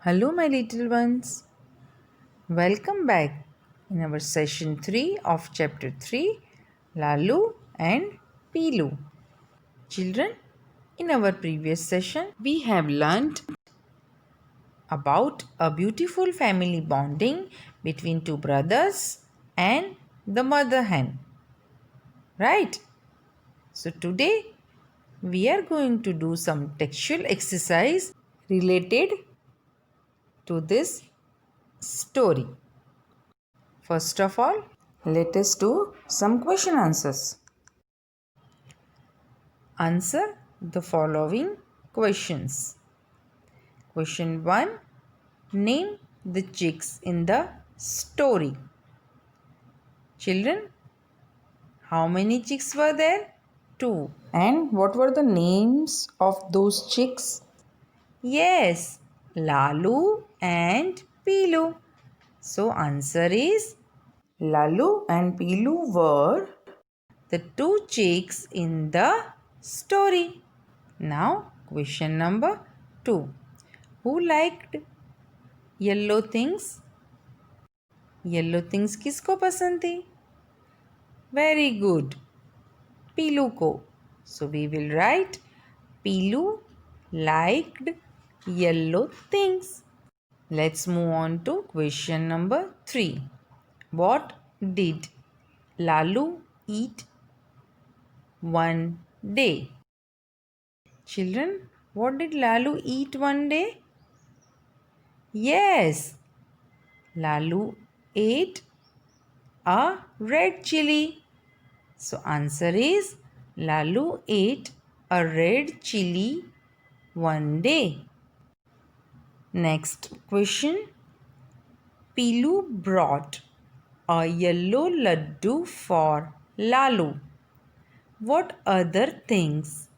Hello, my little ones. Welcome back in our session 3 of chapter 3 Lalu and Pilu. Children, in our previous session, we have learnt about a beautiful family bonding between two brothers and the mother hen. Right? So, today we are going to do some textual exercise related to this story. First of all, let us do some question answers. Answer the following questions. Question 1. Name the chicks in the story. Children, how many chicks were there? Two. And what were the names of those chicks? Yes, Lalu and Pilu. So answer is Lalu and Pilu were the two chicks in the story. Now, question number 2. Who liked yellow things? Yellow things किसको पसंद थी? Very good. पीलू को. So we will write Pilu liked yellow things. Let's move on to question number 3. What did Lalu eat one day? Children, what did Lalu eat one day? Yes, Lalu ate a red chili. So answer is Lalu ate a red chili one day. Next question. Pilu brought a yellow laddu for Lalu. What other things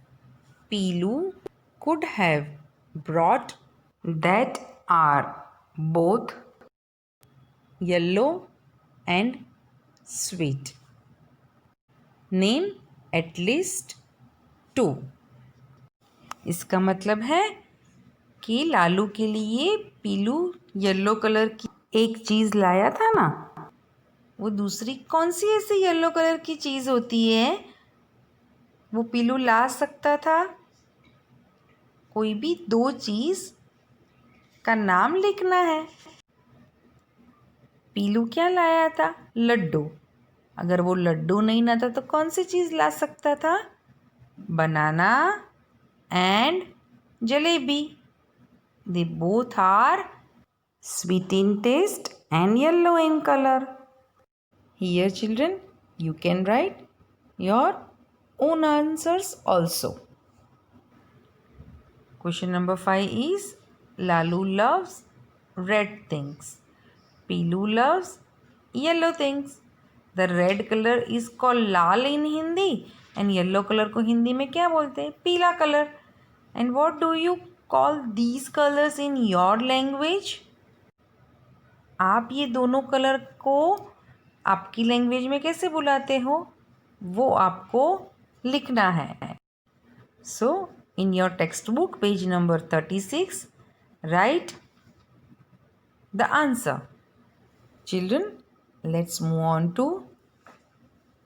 Pilu could have brought that are both yellow and sweet? Name at least two. इसका मतलब है कि लालू के लिए पीलू yellow colour की एक चीज़ लाया था ना, वो दूसरी कौन सी ऐसी येलो कलर की चीज़ होती है वो पीलू ला सकता था? कोई भी दो चीज़ का नाम लिखना है. पीलू क्या लाया था? लड्डू. अगर वो लड्डू नहीं लाता तो कौन सी चीज़ ला सकता था? बनाना and jalebi. They both are sweet in taste and yellow in color. Here children, you can write your own answers also. Question number 5 is Lalu loves red things. Pilu loves yellow things. The red color is called Lal in Hindi and yellow color को हिंदी में क्या बोलते हैं? पीला color. And what do you call these colors in your language? आप ये दोनों colour को आपकी लैंग्वेज में कैसे बुलाते हो वो आपको लिखना है. So in your textbook page number 36 write the answer. Children, let's move on to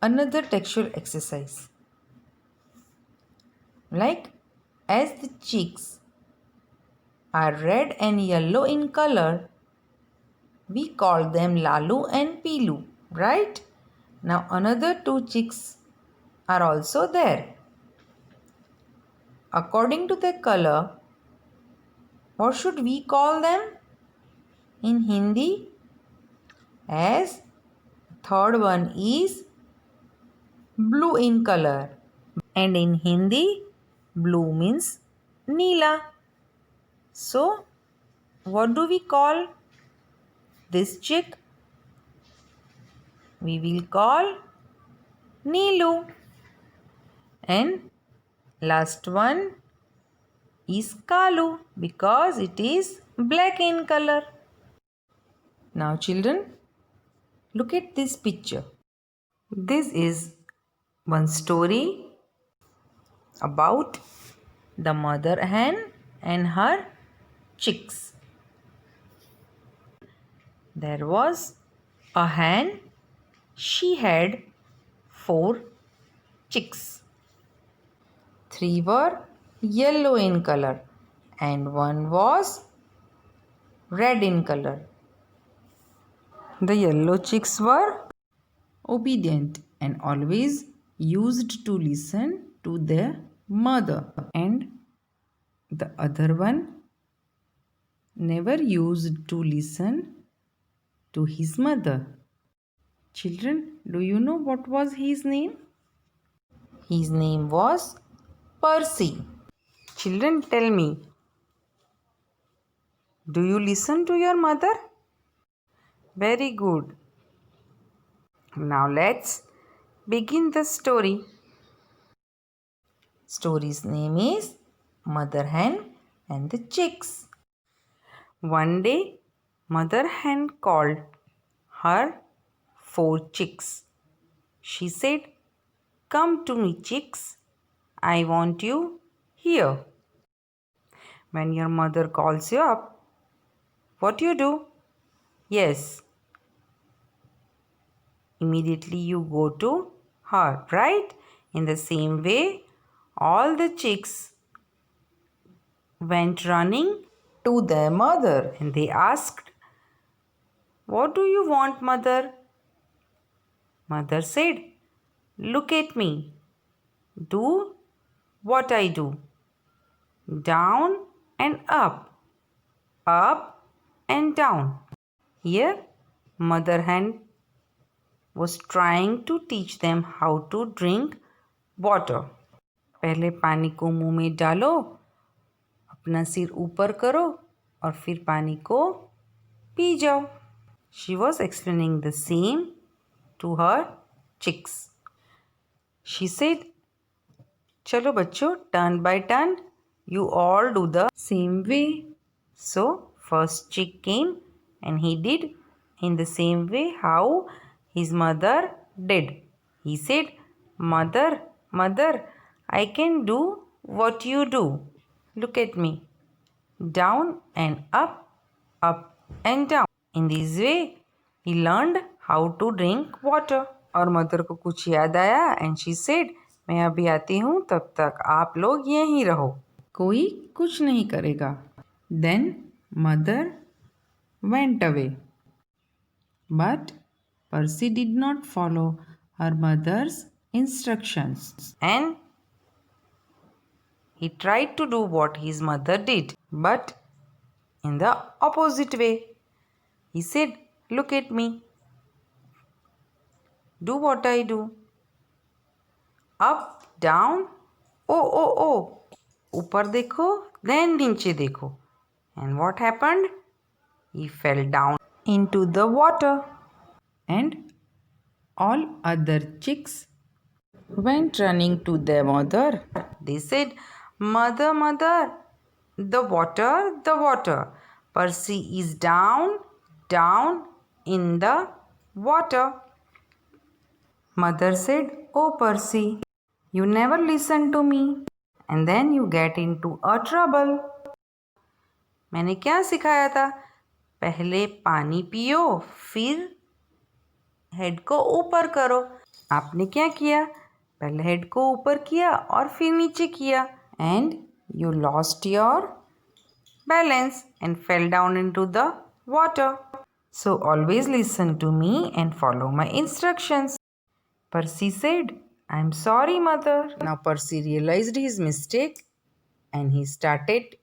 another textual exercise. Like as the cheeks are red and yellow in color, we call them Lalu and Pilu, right? Now another two chicks are also there. According to their color, what should we call them in Hindi? As third one is blue in color, and in Hindi blue means Neela. So what do we call this chick? We will call Neelu. And last one is Kalu because it is black in color. Now children, look at this picture. This is one story about the mother hen and her chicks. There was a hen. She had 4 chicks. 3 were yellow in color and 1 was red in color. The yellow chicks were obedient and always used to listen to their mother, and the other one never used to listen to his mother. Children, do you know what was his name? His name was Percy. Children, tell me, do you listen to your mother? Very good. Now let's begin the story. Story's name is Mother Hen and the Chicks. One day, Mother Hen called her 4 chicks. She said, "Come to me, chicks. I want you here." When your mother calls you up, what do? Yes, immediately you go to her, right? In the same way, all the chicks went running to their mother and they asked, "What do you want, mother?" Mother said, "Look at me. Do what I do. Down and up and down." Here, Mother Hen was trying to teach them how to drink water. पहले पानी को मुंह में डालो, अपना सिर ऊपर करो और फिर पानी को पी जाओ. She was explaining the same to her chicks. She said, "चलो बच्चों, turn by turn, you all do the same way." So, first chick came and he did in the same way how his mother did. He said, "Mother, mother, I can do what you do. Look at me. Down and up and down." In this way, he learned how to drink water. और mother को कुछ याद आया and she said, "मैं अभी आती हूँ, तब तक आप लोग यहीं रहो, कोई कुछ नहीं करेगा." Then mother went away. But Percy did not follow her mother's instructions and he tried to do what his mother did, but in the opposite way. He said, "Look at me. Do what I do. Up, down, oh. ऊपर देखो, then नीचे देखो." And what happened? He fell down into the water. And all other chicks went running to their mother. They said, "Mother, mother, the water. Percy is down in the water." Mother said, "Oh Percy, you never listen to me and then you get into a trouble." मैंने क्या सिखाया था? पहले पानी पियो, फिर head को ऊपर करो. आपने क्या किया? पहले हेड को ऊपर किया और फिर नीचे किया. And you lost your balance and fell down into the water. So always listen to me and follow my instructions. Percy said, "I'm sorry, mother." Now Percy realized his mistake and he started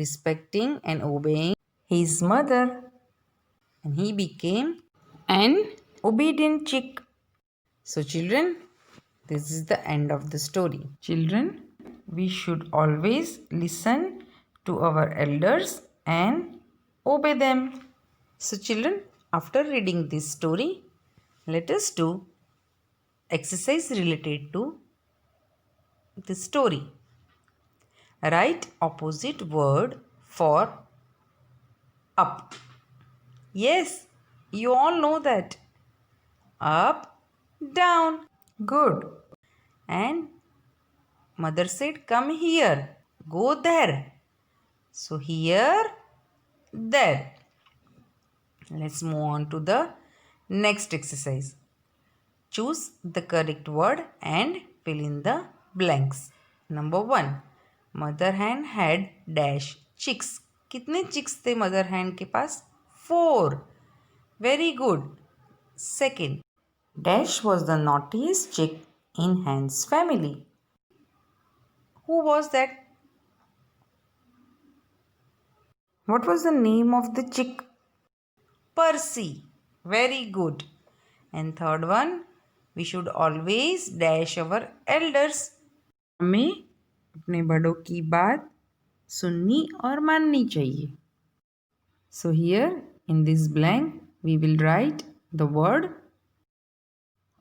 respecting and obeying his mother. And he became an obedient chick. So children, this is the end of the story. Children, we should always listen to our elders and obey them. So children, after reading this story, let us do exercise related to the story. Write opposite word for up. Yes, you all know that. Up, down. Good. And mother said, "Come here, go there." So here, there. Let's move on to the next exercise. Choose the correct word and fill in the blanks. Number 1. Mother hen had dash chicks. कितने chicks थे mother hen के पास? 4. Very good. Second. Dash was the naughtiest chick in hen's family. Who was that? What was the name of the chick? Percy. Very good. And third one, we should always dash our elders. हमें अपने बड़ों की बात सुननी और माननी चाहिए. So here in this blank we will write the word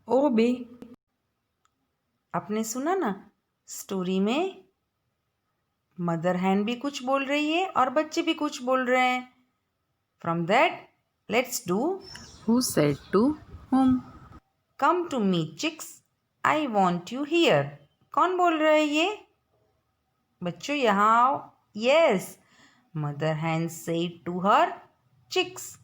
obey. आपने सुना ना स्टोरी में मदर हैन भी कुछ बोल रही है और बच्चे भी कुछ बोल रहे हैं. From that, let's do who said to whom. Come to me, chicks. I want you here. कौन बोल रहा है ये? बच्चों यहाँ आओ. Yes, mother hen said to her chicks.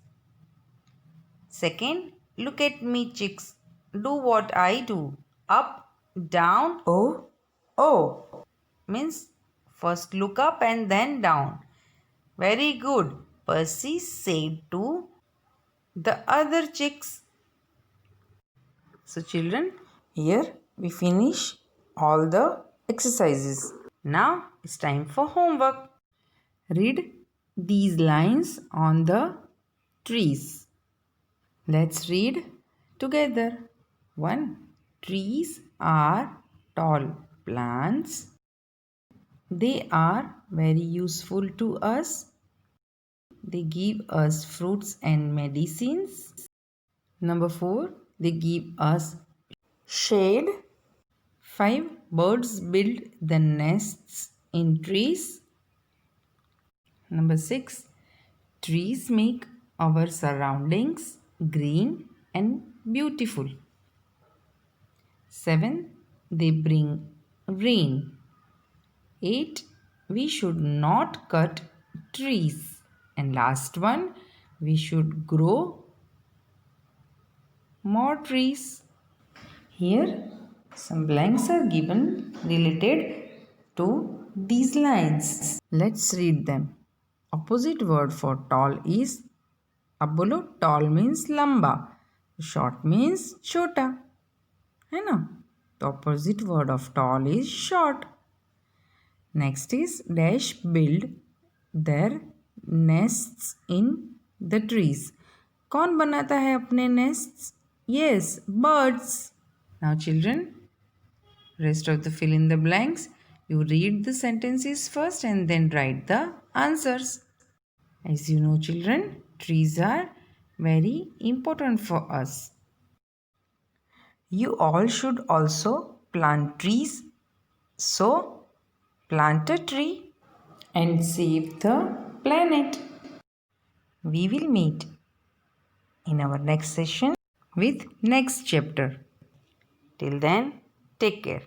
Second, look at me, chicks. Do what I do. Up, down, oh. Means first look up and then down. Very good. Percy said to the other chicks. So children, here we finish all the exercises. Now it's time for homework. Read these lines on the trees. Let's read together. 1. Trees are tall plants. They are very useful to us. They give us fruits and medicines. Number 4. They give us shade. 5. Birds build the nests in trees. Number 6. Trees make our surroundings green and beautiful. 7. They bring rain. 8. We should not cut trees. And last one, we should grow more trees. Here, some blanks are given related to these lines. Let's read them. Opposite word for tall is, अब बोलो, tall means लंबा, short means छोटा, है ना? The opposite word of tall is short. Next is dash build their nests in the trees. कौन बनाता है अपने nests? Yes, birds. Now children, rest of the fill in the blanks. You read the sentences first and then write the answers. As you know children, trees are very important for us. You all should also plant trees. So, plant a tree and save the planet. We will meet in our next session with next chapter. Till then, take care.